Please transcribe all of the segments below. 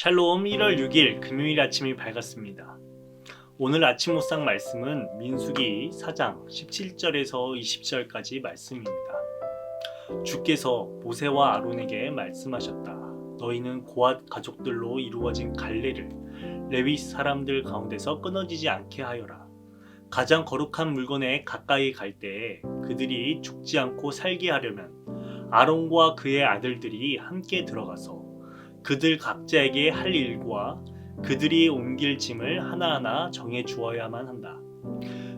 샬롬 1월 6일 금요일 아침이 밝았습니다. 오늘 아침 묵상 말씀은 민수기 4장 17절에서 20절까지 말씀입니다. 주께서 모세와 아론에게 말씀하셨다. 너희는 고앗 가족들로 이루어진 갈례를 레위 사람들 가운데서 끊어지지 않게 하여라. 가장 거룩한 물건에 가까이 갈 때에 그들이 죽지 않고 살게 하려면 아론과 그의 아들들이 함께 들어가서 그들 각자에게 할 일과 그들이 옮길 짐을 하나하나 정해 주어야만 한다.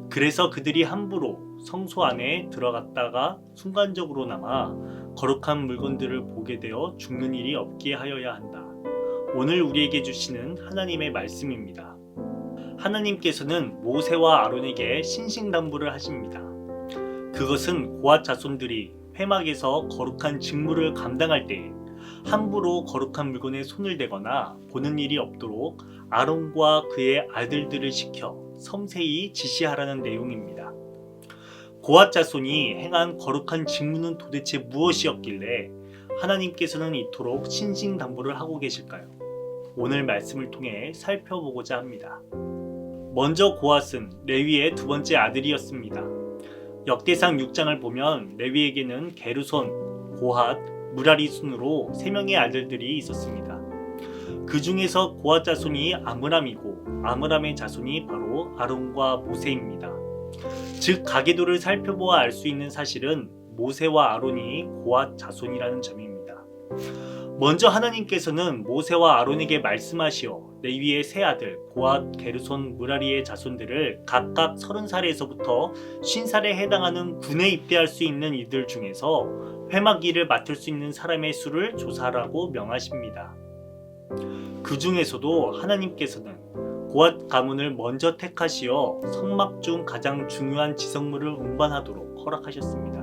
그래서 그들이 함부로 성소 안에 들어갔다가 순간적으로나마 거룩한 물건들을 보게 되어 죽는 일이 없게 하여야 한다. 오늘 우리에게 주시는 하나님의 말씀입니다. 하나님께서는 모세와 아론에게 신신당부를 하십니다. 그것은 고앗 자손들이 회막에서 거룩한 직무를 감당할 때에 함부로 거룩한 물건에 손을 대거나 보는 일이 없도록 아론과 그의 아들들을 시켜 섬세히 지시하라는 내용입니다. 고앗 자손이 행한 거룩한 직무는 도대체 무엇이었길래 하나님께서는 이토록 신신당부를 하고 계실까요? 오늘 말씀을 통해 살펴보고자 합니다. 먼저 고앗은 레위의 두 번째 아들이었습니다. 역대상 6장을 보면 레위에게는 게르손, 고앗, 무라리 순으로 3명의 아들들이 있었습니다. 그 중에서 고앗 자손이 아므람이고 아므람의 자손이 바로 아론과 모세입니다. 즉 가계도를 살펴보아 알 수 있는 사실은 모세와 아론이 고앗 자손이라는 점입니다. 먼저 하나님께서는 모세와 아론에게 말씀하시어 레위의 세 아들 고앗, 게르손, 무라리의 자손들을 각각 30살에서부터 50살에 해당하는 군에 입대할 수 있는 이들 중에서 회막 일을 맡을 수 있는 사람의 수를 조사하라고 명하십니다. 그 중에서도 하나님께서는 고앗 가문을 먼저 택하시어 성막 중 가장 중요한 지성물을 운반하도록 허락하셨습니다.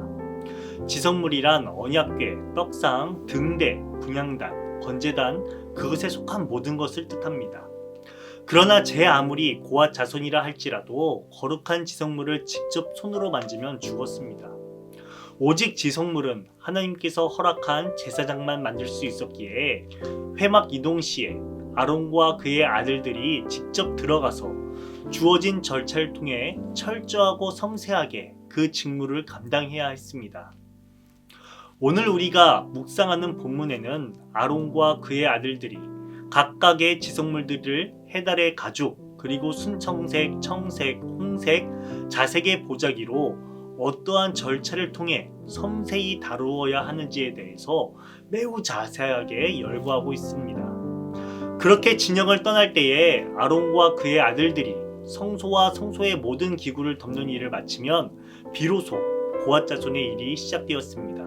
지성물이란 언약궤, 떡상, 등대, 분향단, 건제단, 그것에 속한 모든 것을 뜻합니다. 그러나 제 아무리 고앗 자손이라 할지라도 거룩한 지성물을 직접 손으로 만지면 죽었습니다. 오직 지성물은 하나님께서 허락한 제사장만 만질 수 있었기에 회막 이동 시에 아론과 그의 아들들이 직접 들어가서 주어진 절차를 통해 철저하고 섬세하게 그 직무를 감당해야 했습니다. 오늘 우리가 묵상하는 본문에는 아론과 그의 아들들이 각각의 지성물들을 해달의 가죽, 그리고 순청색, 청색, 홍색, 자색의 보자기로 어떠한 절차를 통해 섬세히 다루어야 하는지에 대해서 매우 자세하게 열거하고 있습니다. 그렇게 진영을 떠날 때에 아론과 그의 아들들이 성소와 성소의 모든 기구를 덮는 일을 마치면 비로소 고앗 자손의 일이 시작되었습니다.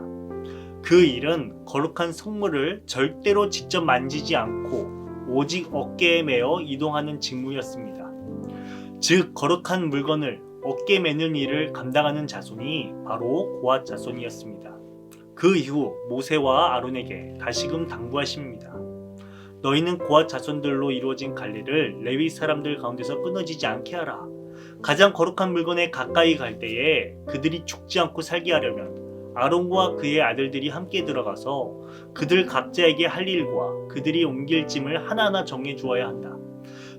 그 일은 거룩한 성물을 절대로 직접 만지지 않고 오직 어깨에 메어 이동하는 직무였습니다. 즉 거룩한 물건을 어깨에 메는 일을 감당하는 자손이 바로 고앗 자손이었습니다. 그 이후 모세와 아론에게 다시금 당부하십니다. 너희는 고앗 자손들로 이루어진 갈례를 레위 사람들 가운데서 끊어지지 않게 하라. 가장 거룩한 물건에 가까이 갈 때에 그들이 죽지 않고 살게 하려면 아론과 그의 아들들이 함께 들어가서 그들 각자에게 할 일과 그들이 옮길 짐을 하나하나 정해 주어야 한다.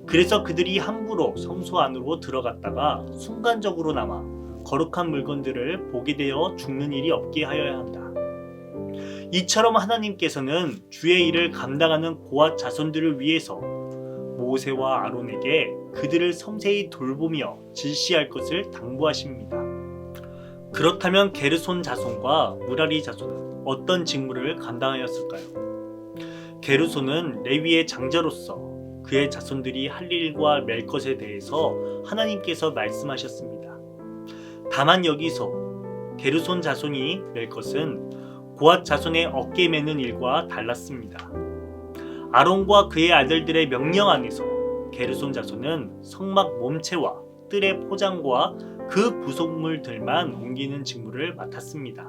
그래서 그들이 함부로 성소 안으로 들어갔다가 순간적으로나마 거룩한 물건들을 보게 되어 죽는 일이 없게 하여야 한다. 이처럼 하나님께서는 주의 일을 감당하는 고앗 자손들을 위해서 모세와 아론에게 그들을 섬세히 돌보며 질시할 것을 당부하십니다. 그렇다면 게르손 자손과 무라리 자손은 어떤 직무를 감당하였을까요? 게르손은 레위의 장자로서 그의 자손들이 할 일과 맬 것에 대해서 하나님께서 말씀하셨습니다. 다만 여기서 게르손 자손이 맬 것은 고앗 자손의 어깨 매는 일과 달랐습니다. 아론과 그의 아들들의 명령 안에서 게르손 자손은 성막 몸체와 뜰의 포장과 그 부속물들만 옮기는 직무를 맡았습니다.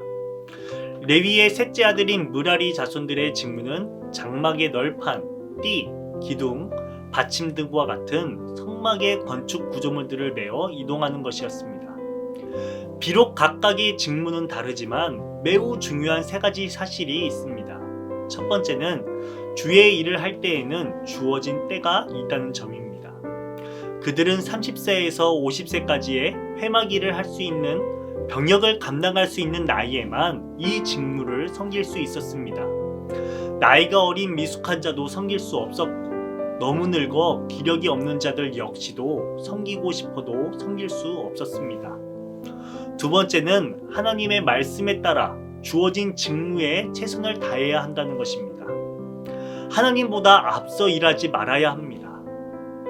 레위의 셋째 아들인 무라리 자손들의 직무는 장막의 널판, 띠, 기둥, 받침 등과 같은 성막의 건축 구조물들을 메어 이동하는 것이었습니다. 비록 각각의 직무는 다르지만 매우 중요한 3가지 사실이 있습니다. 첫 번째는 주의 일을 할 때에는 주어진 때가 있다는 점입니다. 그들은 30세에서 50세까지의 회막 일을 할 수 있는 병역을 감당할 수 있는 나이에만 이 직무를 섬길 수 있었습니다. 나이가 어린 미숙한 자도 섬길 수 없었고 너무 늙어 기력이 없는 자들 역시도 섬기고 싶어도 섬길 수 없었습니다. 두 번째는 하나님의 말씀에 따라 주어진 직무에 최선을 다해야 한다는 것입니다. 하나님보다 앞서 일하지 말아야 합니다.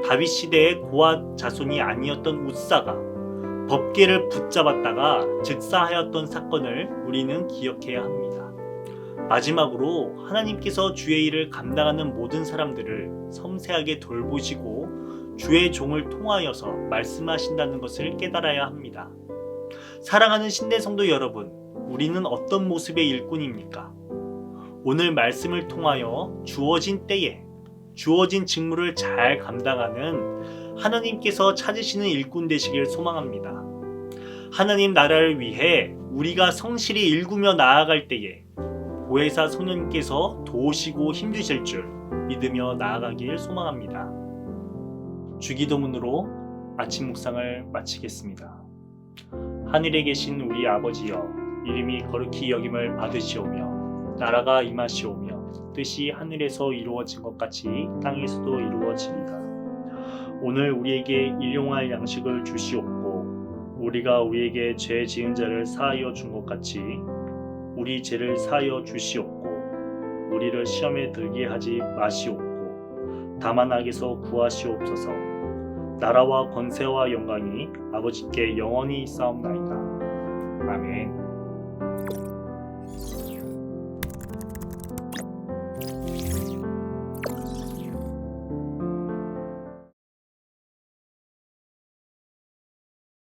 다윗 시대의 고앗 자손이 아니었던 웃사가 법궤를 붙잡았다가 즉사하였던 사건을 우리는 기억해야 합니다. 마지막으로 하나님께서 주의 일을 감당하는 모든 사람들을 섬세하게 돌보시고 주의 종을 통하여서 말씀하신다는 것을 깨달아야 합니다. 사랑하는 신대 성도 여러분, 우리는 어떤 모습의 일꾼입니까? 오늘 말씀을 통하여 주어진 때에 주어진 직무를 잘 감당하는 하나님께서 찾으시는 일꾼 되시길 소망합니다. 하나님 나라를 위해 우리가 성실히 일구며 나아갈 때에 보혜사 소년께서 도우시고 힘주실 줄 믿으며 나아가길 소망합니다. 주기도문으로 아침 묵상을 마치겠습니다. 하늘에 계신 우리 아버지여, 이름이 거룩히 여김을 받으시오며 나라가 임하시오며 뜻이 하늘에서 이루어진 것 같이 땅에서도 이루어지이다. 오늘 우리에게 일용할 양식을 주시옵고 우리가 우리에게 죄 지은 자를 사하여 준 것 같이 우리 죄를 사하여 주시옵고 우리를 시험에 들게 하지 마시옵고 다만 악에서 구하시옵소서. 나라와 권세와 영광이 아버지께 영원히 있사옵나이다. 아멘.